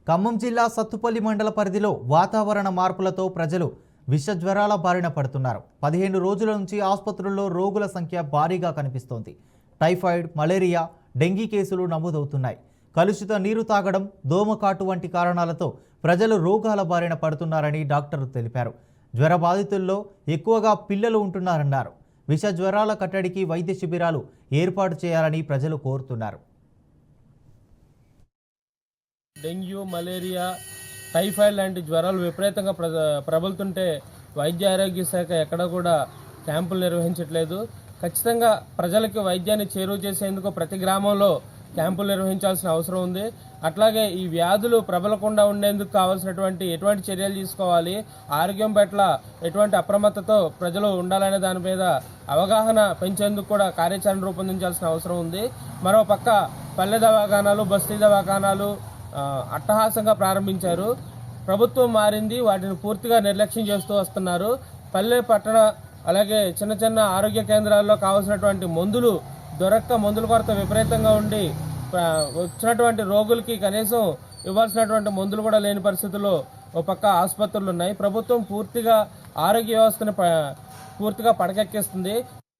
ఖమ్మం జిల్లా సత్తుపల్లి మండల పరిధిలో వాతావరణ మార్పులతో ప్రజలు విష జ్వరాల బారిన పడుతున్నారు. 15 రోజుల నుంచి ఆసుపత్రుల్లో రోగుల సంఖ్య భారీగా కనిపిస్తోంది. టైఫాయిడ్, మలేరియా, డెంగీ కేసులు నమోదవుతున్నాయి. కలుషిత నీరు తాగడం, దోమకాటు వంటి కారణాలతో ప్రజలు రోగాల బారిన పడుతున్నారని డాక్టర్లు తెలిపారు. జ్వర బాధితుల్లో ఎక్కువగా పిల్లలు ఉంటున్నారన్నారు. విష జ్వరాల కట్టడికి వైద్య శిబిరాలు ఏర్పాటు చేయాలని ప్రజలు కోరుతున్నారు. డెంగ్యూ, మలేరియా, టైఫాయిడ్ లాంటి జ్వరాలు విపరీతంగా ప్రబలుతుంటే వైద్య ఆరోగ్య శాఖ ఎక్కడ కూడా క్యాంపులు నిర్వహించట్లేదు. ఖచ్చితంగా ప్రజలకు వైద్యాన్ని చేరువ చేసేందుకు ప్రతి గ్రామంలో క్యాంపులు నిర్వహించాల్సిన అవసరం ఉంది. అట్లాగే ఈ వ్యాధులు ప్రబలకుండా ఉండేందుకు కావాల్సినటువంటి ఎటువంటి చర్యలు తీసుకోవాలి, ఆరోగ్యం పట్ల ఎటువంటి అప్రమత్తతో ప్రజలు ఉండాలనే దాని మీద అవగాహన పెంచేందుకు కూడా కార్యాచరణ రూపొందించాల్సిన అవసరం ఉంది. మరోపక్క పల్లె దవాఖానాలు, బస్తీ దవాఖానాలు అట్టహాసంగా ప్రారంభించారు. ప్రభుత్వం మారింది, వాటిని పూర్తిగా నిర్లక్ష్యం చేస్తూ వస్తున్నారు. పల్లె, పట్టణ అలాగే చిన్న చిన్న ఆరోగ్య కేంద్రాల్లో కావాల్సినటువంటి మందులు దొరక్క మందుల కొరత విపరీతంగా ఉండి వచ్చినటువంటి రోగులకి కనీసం ఇవ్వాల్సినటువంటి మందులు కూడా లేని పరిస్థితుల్లో ఒక పక్క ఆసుపత్రులు ఉన్నాయి. ప్రభుత్వం పూర్తిగా ఆరోగ్య వ్యవస్థను పూర్తిగా పడకెక్కిస్తుంది.